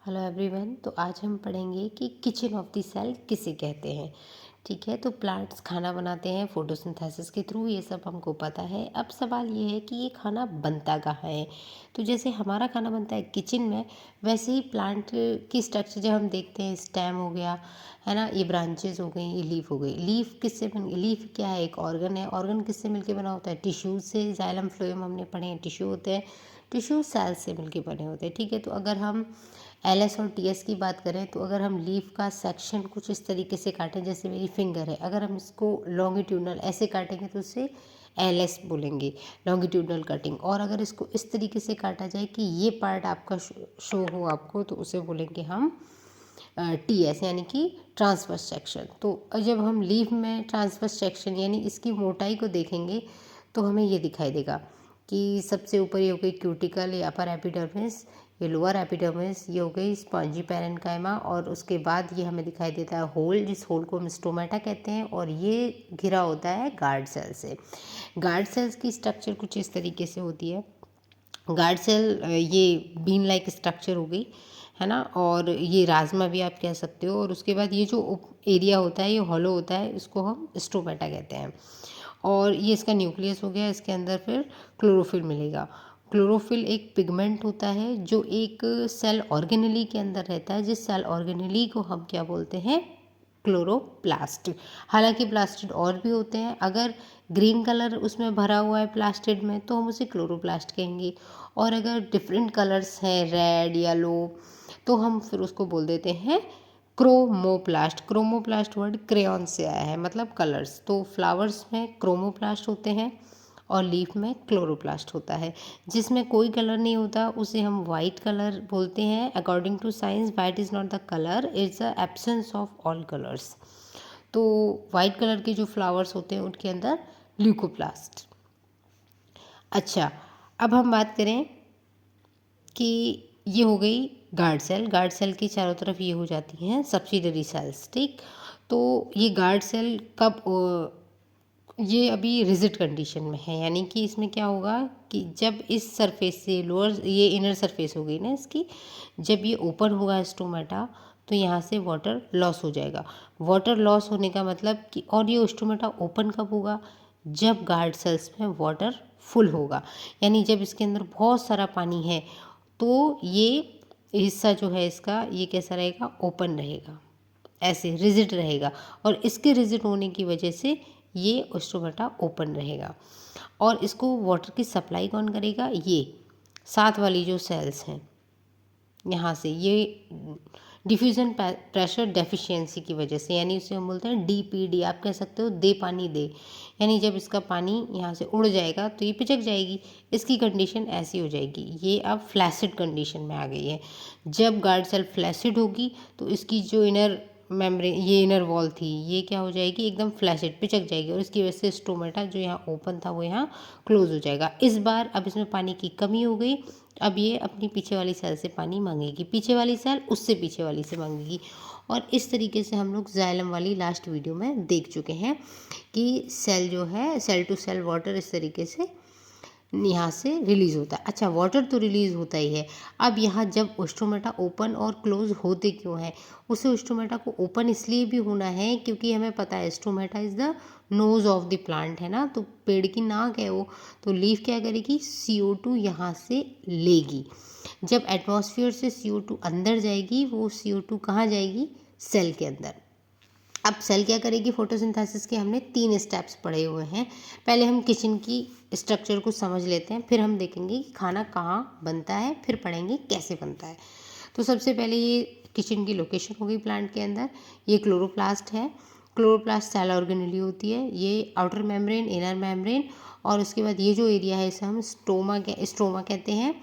Hello everyone. तो आज हम पढ़ेंगे कि किचन ऑफ द सेल किसे कहते हैं। ठीक है, तो प्लांट्स खाना बनाते हैं फोटोसिंथेसिस के थ्रू, ये सब हमको पता है। अब सवाल ये है कि ये खाना बनता कहाँ है। तो जैसे हमारा खाना बनता है किचन में, वैसे ही प्लांट की स्ट्रक्चर जब हम देखते हैं, स्टेम हो गया है ना, ये ब्रांचेस हो गई, ये लीफ हो गई। लीफ किससे बन गई? लीफ क्या है? एक ऑर्गन है। ऑर्गन किससे मिलके बना होता है? टिश्यूज से। जाइलम फ्लोएम हमने पढ़े हैं, टिश्यू होते हैं। टिश्यू सेल से मिलके बने होते हैं। ठीक है, तो अगर हम एलएस और टीएस की बात करें, तो अगर हम लीफ का सेक्शन कुछ इस तरीके से काटें, जैसे मेरी फिंगर है, अगर हम इसको लॉन्गिट्यूडनल ऐसे काटेंगे तो उसे एलएस बोलेंगे, लॉन्गिट्यूडनल कटिंग। और अगर इसको इस तरीके से काटा जाए कि ये पार्ट आपका शो हो आपको, तो उसे बोलेंगे हम टीएस, यानी कि ट्रांसवर्स सेक्शन। तो जब हम लीफ में ट्रांसवर्स सेक्शन यानी इसकी मोटाई को देखेंगे, तो हमें ये दिखाई देगा कि सबसे ऊपर ये हो गई क्यूटिकल या अपर एपिडर्मिस, ये लोअर एपिडर्मिस, ये हो गई स्पॉन्जी पैरेन्काइमा, और उसके बाद ये हमें दिखाई देता है होल, जिस होल को हम स्टोमेटा कहते हैं, और ये घिरा होता है गार्ड सेल से। गार्ड सेल्स की स्ट्रक्चर कुछ इस तरीके से होती है। गार्ड सेल ये बीन लाइक स्ट्रक्चर हो गई, है ना, और ये राजमा भी आप कह सकते हो। और उसके बाद ये जो एरिया होता है, ये हॉलो होता है, इसको हम स्टोमेटा कहते हैं। और ये इसका न्यूक्लियस हो गया, इसके अंदर फिर क्लोरोफिल मिलेगा। क्लोरोफिल एक पिगमेंट होता है जो एक सेल ऑर्गेनेली के अंदर रहता है, जिस सेल ऑर्गेनेली को हम क्या बोलते हैं? क्लोरोप्लास्ट। हालांकि प्लास्टिड और भी होते हैं। अगर ग्रीन कलर उसमें भरा हुआ है प्लास्टिड में, तो हम उसे क्लोरोप्लास्ट कहेंगे। और अगर डिफरेंट कलर्स हैं, रेड, येलो, तो हम फिर उसको बोल देते हैं क्रोमोप्लास्ट। क्रोमोप्लास्ट वर्ड क्रेयॉन से आया है, मतलब कलर्स। तो फ्लावर्स में क्रोमोप्लास्ट होते हैं और लीफ में क्लोरोप्लास्ट होता है। जिसमें कोई कलर नहीं होता उसे हम वाइट कलर बोलते हैं। According to science, white is not the colour, it's the absence of all colours. तो वाइट कलर के जो फ्लावर्स होते हैं उनके अंदर ल्यूकोप्लास्ट। अच्छा, अब हम बात करें कि ये हो गई गार्ड सेल। गार्ड सेल की चारों तरफ ये हो जाती हैं सब्सिडरी सेल्स। ठीक, तो ये गार्ड सेल कब ये अभी रिजिड कंडीशन में है, यानी कि इसमें क्या होगा कि जब इस सरफेस से लोअर, ये इनर सरफेस हो गई ना इसकी, जब ये ओपन होगा स्टोमेटा, तो यहाँ से वाटर लॉस हो जाएगा। वाटर लॉस होने का मतलब कि, और ये स्टोमेटा ओपन कब होगा? जब गार्ड सेल्स में वाटर फुल होगा, यानी जब इसके अंदर बहुत सारा पानी है, तो ये हिस्सा जो है इसका, ये कैसा रहेगा? ओपन रहेगा, ऐसे रिजिड रहेगा। और इसके रिजिड होने की वजह से ये स्टोमेटा ओपन रहेगा। और इसको वाटर की सप्लाई कौन करेगा? ये साथ वाली जो सेल्स हैं, यहाँ से ये डिफ्यूज़न प्रेशर डेफिशिएंसी की वजह से, यानी उसे हम बोलते हैं डीपीडी, आप कह सकते हो दे पानी दे। यानी जब इसका पानी यहाँ से उड़ जाएगा तो ये पिचक जाएगी, इसकी कंडीशन ऐसी हो जाएगी। ये अब फ्लैसिड कंडीशन में आ गई है। जब गार्ड सेल फ्लैसिड होगी, तो इसकी जो इनर मेम्ब्रेन, ये इनर वॉल थी, ये क्या हो जाएगी? एकदम फ्लैसिड, पिचक जाएगी, और इसकी वजह से स्टोमेटा जो यहाँ ओपन था वो यहाँ क्लोज हो जाएगा। इस बार अब इसमें पानी की कमी हो गई, अब ये अपनी पीछे वाली सेल से पानी मांगेगी, पीछे वाली सेल उससे पीछे वाली से मांगेगी। और इस तरीके से हम लोग जाइलम वाली लास्ट वीडियो में देख चुके हैं कि सेल जो है, सेल टू सेल वाटर इस तरीके से यहाँ से रिलीज़ होता है। अच्छा, वाटर तो रिलीज़ होता ही है। अब यहाँ जब ओस्टोमेटा ओपन और क्लोज होते क्यों हैं? उसे ओस्टोमेटा को ओपन इसलिए भी होना है क्योंकि हमें पता है stomata is the nose of the plant, है ना, तो पेड़ की नाक है वो। तो लीफ क्या करेगी? CO2 यहाँ से लेगी। जब एटमॉस्फेयर से CO2 अंदर जाएगी, वो CO2 कहाँ जाएगी? सेल के अंदर। अब सेल क्या करेगी? फोटोसिंथेसिस के हमने 3 स्टेप्स पढ़े हुए हैं। पहले हम किचन की स्ट्रक्चर को समझ लेते हैं, फिर हम देखेंगे कि खाना कहाँ बनता है, फिर पढ़ेंगे कैसे बनता है। तो सबसे पहले ये किचन की लोकेशन हो गई प्लांट के अंदर। ये क्लोरोप्लास्ट है। क्लोरोप्लास्ट सेल ऑर्गेनेली होती है। ये आउटर मेम्ब्रेन, इनर मेम्ब्रेन, और उसके बाद ये जो एरिया है इसे हम स्ट्रोमा कहते हैं।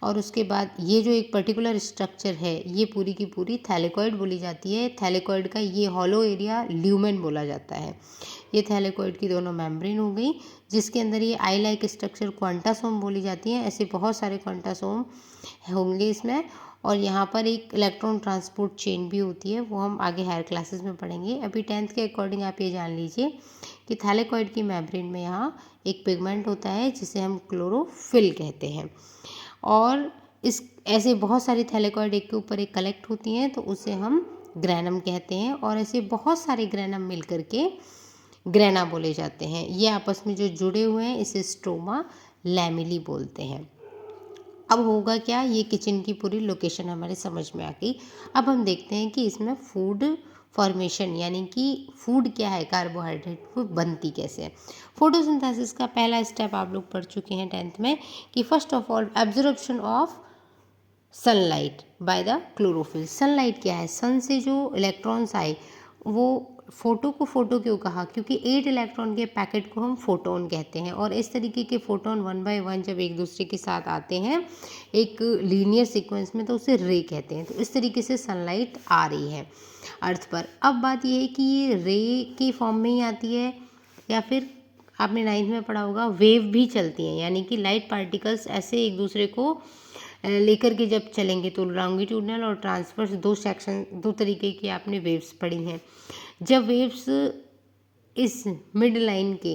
और उसके बाद ये जो एक पर्टिकुलर स्ट्रक्चर है, ये पूरी की पूरी थैलेकॉइड बोली जाती है। थैलेकॉइड का ये हॉलो एरिया ल्यूमेन बोला जाता है। ये थैलेकॉइड की दोनों मेम्ब्रेन हो गई, जिसके अंदर ये आई लाइक स्ट्रक्चर क्वांटासोम बोली जाती है। ऐसे बहुत सारे क्वांटासोम होंगे इसमें। और यहाँ पर एक इलेक्ट्रॉन ट्रांसपोर्ट चेन भी होती है, वो हम आगे हायर क्लासेस में पढ़ेंगे। अभी 10th के अकॉर्डिंग आप ये जान लीजिए कि थैलेकॉइड की मेम्ब्रेन में यहाँ एक पिगमेंट होता है जिसे हम क्लोरोफिल कहते हैं। और इस ऐसे बहुत सारी थैलेकॉइड एक के ऊपर एक कलेक्ट होती हैं तो उसे हम ग्रैनम कहते हैं, और ऐसे बहुत सारे ग्रैनम मिल करके ग्रैना बोले जाते हैं। ये आपस में जो जुड़े हुए हैं इसे स्ट्रोमा लैमेली बोलते हैं। अब होगा क्या, ये किचन की पूरी लोकेशन हमारे समझ में आ गई। अब हम देखते हैं कि इसमें फूड फॉर्मेशन यानी कि फूड क्या है, कार्बोहाइड्रेट, वो बनती कैसे है। फोटोसिंथेसिस का पहला स्टेप आप लोग पढ़ चुके हैं 10th में कि first of all absorption of sunlight by the chlorophyll. Sunlight क्या है, सन से जो इलेक्ट्रॉन्स आए वो फोटो को फोटो क्यों कहा, क्योंकि 8 इलेक्ट्रॉन के पैकेट को हम फोटोन कहते हैं, और इस तरीके के फोटोन 1 बाय 1 जब एक दूसरे के साथ आते हैं एक लीनियर सीक्वेंस में तो उसे रे कहते हैं। तो इस तरीके से सनलाइट आ रही है अर्थ पर। अब बात यह है कि ये रे के फॉर्म में ही आती है या फिर आपने 9th में पढ़ा होगा वेव भी चलती हैं, यानी कि लाइट पार्टिकल्स ऐसे एक दूसरे को लेकर के जब चलेंगे तो लॉन्गिट्यूडनल और ट्रांसवर्स दो तरीके की आपने वेव्स पढ़ी हैं। जब वेव्स इस मिड लाइन के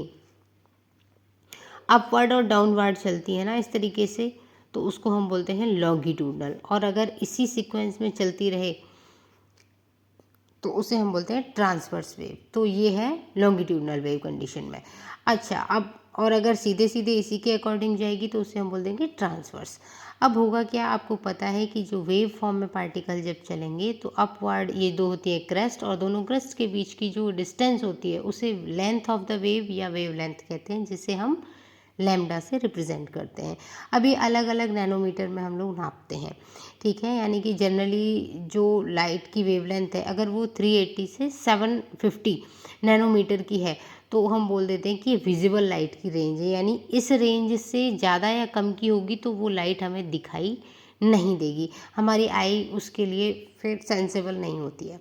अपवर्ड और डाउनवर्ड चलती है ना इस तरीके से, तो उसको हम बोलते हैं लॉन्गिट्यूडनल, और अगर इसी सीक्वेंस में चलती रहे तो उसे हम बोलते हैं ट्रांसवर्स वेव। तो ये है लॉन्गिट्यूडनल वेव कंडीशन में। अच्छा, अब और अगर सीधे सीधे इसी के अकॉर्डिंग जाएगी तो उसे हम बोल देंगे ट्रांसवर्स। अब होगा क्या, आपको पता है कि जो वेव फॉर्म में पार्टिकल जब चलेंगे तो अपवर्ड ये दो होती है क्रेस्ट, और दोनों क्रेस्ट के बीच की जो डिस्टेंस होती है उसे लेंथ ऑफ द वेव या वेव लेंथ कहते हैं, जिसे हम लैम्डा से रिप्रेजेंट करते हैं। अभी अलग अलग नैनोमीटर में हम लोग नापते हैं, ठीक है। यानी कि जनरली जो लाइट की वेवलेंथ है अगर वो 380 से 750 नैनोमीटर की है तो हम बोल देते हैं कि ये विजिबल लाइट की रेंज है, यानी इस रेंज से ज़्यादा या कम की होगी तो वो लाइट हमें दिखाई नहीं देगी, हमारी आई उसके लिए फिर सेंसेबल नहीं होती है।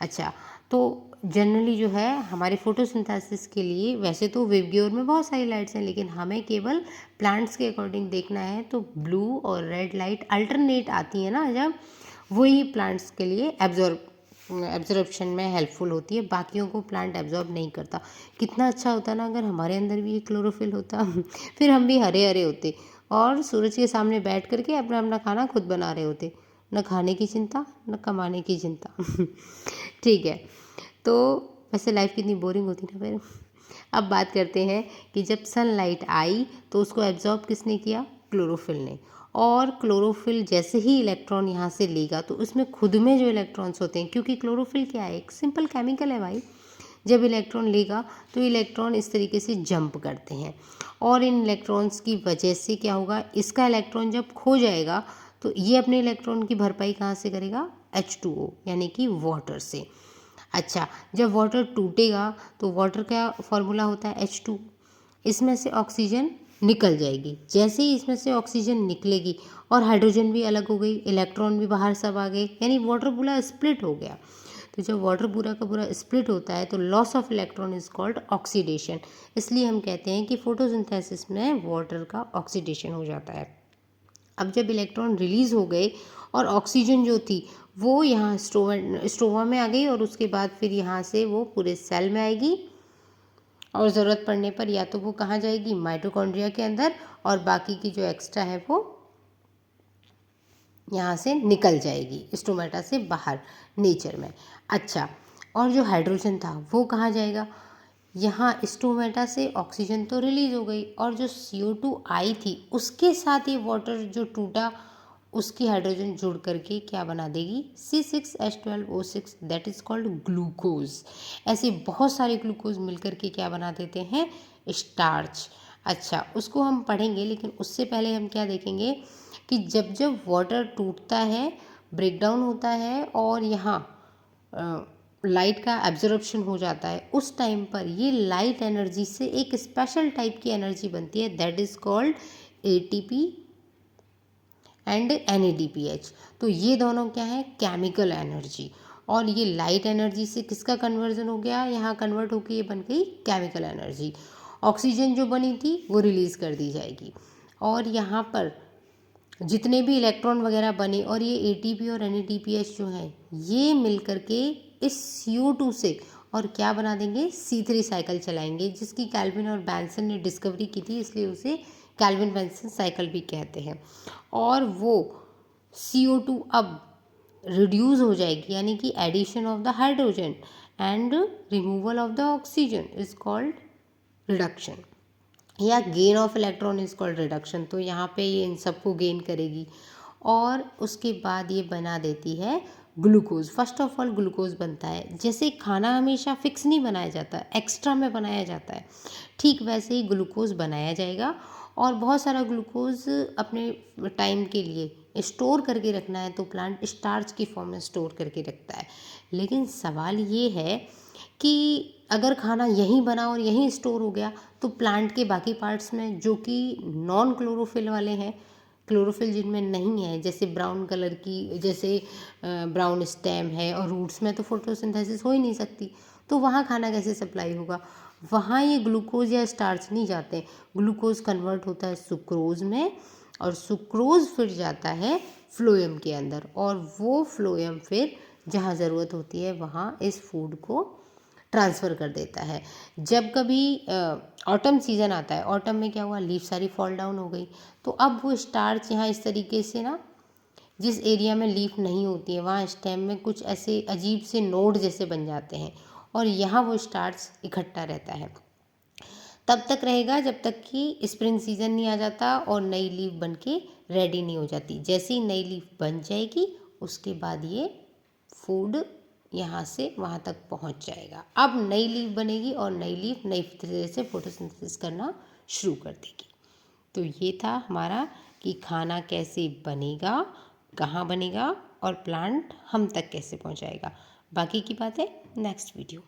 अच्छा, तो जनरली जो है हमारे फोटोसिंथेसिस के लिए वैसे तो वेवगियर में बहुत सारी लाइट्स हैं, लेकिन हमें केवल प्लांट्स के अकॉर्डिंग देखना है तो ब्लू और रेड लाइट अल्टरनेट आती है ना जब, वही प्लांट्स के लिए एब्जॉर्प्शन में हेल्पफुल होती है, बाकियों को प्लांट एब्जॉर्ब नहीं करता। कितना अच्छा होता ना अगर हमारे अंदर भी ये क्लोरोफिल होता फिर हम भी हरे हरे होते और सूरज के सामने बैठ करके अपना अपना खाना खुद बना रहे होते, न खाने की चिंता न कमाने की चिंता ठीक है। तो वैसे लाइफ कितनी बोरिंग होती ना फिर। अब बात करते हैं कि जब सनलाइट आई तो उसको एब्जॉर्ब किसने किया, क्लोरोफिल ने, और क्लोरोफिल जैसे ही इलेक्ट्रॉन यहाँ से लेगा तो उसमें खुद में जो इलेक्ट्रॉन्स होते हैं, क्योंकि क्लोरोफिल क्या है, एक सिंपल केमिकल है भाई, जब इलेक्ट्रॉन लेगा तो इलेक्ट्रॉन इस तरीके से जंप करते हैं, और इन इलेक्ट्रॉन्स की वजह से क्या होगा, इसका इलेक्ट्रॉन जब खो जाएगा तो ये अपने इलेक्ट्रॉन की भरपाई कहाँ से करेगा, H2O यानी कि वाटर से। अच्छा, जब वाटर टूटेगा तो वाटर का फॉर्मूला होता है H2, इसमें से ऑक्सीजन निकल जाएगी, जैसे ही इसमें से ऑक्सीजन निकलेगी और हाइड्रोजन भी अलग हो गई, इलेक्ट्रॉन भी बाहर सब आ गए, यानी वाटर पूरा स्प्लिट हो गया। तो जब वाटर पूरा का पूरा स्प्लिट होता है तो loss of electron is called oxidation, इसलिए हम कहते हैं कि फोटोसिंथेसिस में वाटर का ऑक्सीडेशन हो जाता है। अब जब इलेक्ट्रॉन रिलीज़ हो गए और ऑक्सीजन जो थी वो यहाँ स्ट्रोमा में आ गई, और उसके बाद फिर यहाँ से वो पूरे सेल में आएगी, और ज़रूरत पड़ने पर या तो वो कहाँ जाएगी, माइटोकॉन्ड्रिया के अंदर, और बाकी की जो एक्स्ट्रा है वो यहाँ से निकल जाएगी स्टोमेटा से बाहर नेचर में। अच्छा, और जो हाइड्रोजन था वो कहाँ जाएगा, यहाँ स्टोमेटा से ऑक्सीजन तो रिलीज हो गई, और जो CO2 आई थी उसके साथ ये वाटर जो टूटा उसकी हाइड्रोजन जुड़ करके क्या बना देगी, C6H12O6, that is called glucose. ऐसे बहुत सारे ग्लूकोज मिल करके क्या बना देते हैं, स्टार्च। अच्छा, उसको हम पढ़ेंगे, लेकिन उससे पहले हम क्या देखेंगे कि जब जब वाटर टूटता है, ब्रेकडाउन होता है, और यहाँ लाइट का एब्जॉर्प्शन हो जाता है, उस टाइम पर ये लाइट एनर्जी से एक स्पेशल टाइप की एनर्जी बनती है, that is called ATP and NADPH। तो ये दोनों क्या है, केमिकल एनर्जी, और ये लाइट एनर्जी से किसका कन्वर्जन हो गया, यहाँ कन्वर्ट होकर ये बन गई केमिकल एनर्जी। ऑक्सीजन जो बनी थी वो रिलीज़ कर दी जाएगी, और यहाँ पर जितने भी इलेक्ट्रॉन वगैरह बने, और ये ATP और NADPH जो है ये मिल करके इस CO2 से और क्या बना देंगे, C3 साइकिल चलाएंगे, जिसकी कैल्विन और बेंसन ने डिस्कवरी की थी, इसलिए उसे कैल्विन बेंसन साइकिल भी कहते हैं। और वो CO2 अब रिड्यूस हो जाएगी, यानी कि addition of the hydrogen and removal of the oxygen is called reduction, या gain of electron is called reduction. तो यहाँ पे ये इन सबको गेन करेगी और उसके बाद ये बना देती है glucose. First of all glucose बनता है। जैसे खाना हमेशा फिक्स नहीं बनाया जाता, एक्स्ट्रा में बनाया जाता है, ठीक वैसे ही ग्लूकोज बनाया जाएगा। और बहुत सारा ग्लूकोज अपने टाइम के लिए स्टोर करके रखना है तो प्लांट स्टार्च की फॉर्म में स्टोर करके रखता है। लेकिन सवाल ये है कि अगर खाना यहीं बना और यहीं स्टोर हो गया तो प्लांट के बाकी पार्ट्स में जो कि नॉन क्लोरोफिल वाले हैं, क्लोरोफिल जिनमें नहीं है, जैसे ब्राउन कलर की, जैसे ब्राउन स्टेम है और रूट्स में तो फोटोसिंथेसिस हो ही नहीं सकती, तो वहाँ खाना कैसे सप्लाई होगा? वहाँ ये ग्लूकोज या स्टार्च नहीं जाते, ग्लूकोज कन्वर्ट होता है सुक्रोज में और सुक्रोज फिर जाता है फ्लोएम के अंदर और वो फ्लोएम फिर जहाँ ज़रूरत होती है वहाँ इस फूड को ट्रांसफ़र कर देता है। जब कभी ऑटम सीज़न आता है, ऑटम में क्या हुआ, लीफ सारी फॉल डाउन हो गई, तो अब वो स्टार्च यहाँ इस तरीके से ना, जिस एरिया में लीफ नहीं होती है वहाँ स्टेम में कुछ ऐसे अजीब से नोड जैसे बन जाते हैं और यहाँ वो स्टार्च इकट्ठा रहता है। तब तक रहेगा जब तक कि स्प्रिंग सीजन नहीं आ जाता और नई लीफ बन के रेडी नहीं हो जाती। जैसे ही नई लीफ बन जाएगी उसके बाद ये फूड यहाँ से वहाँ तक पहुँच जाएगा। अब नई लीफ बनेगी और नई लीफ नई तरह से फोटोसिंथेसिस करना शुरू कर देगी। तो ये था हमारा कि खाना कैसे बनेगा, कहाँ बनेगा और प्लांट हम तक कैसे पहुँचाएगा। बाकी की बातें नेक्स्ट वीडियो।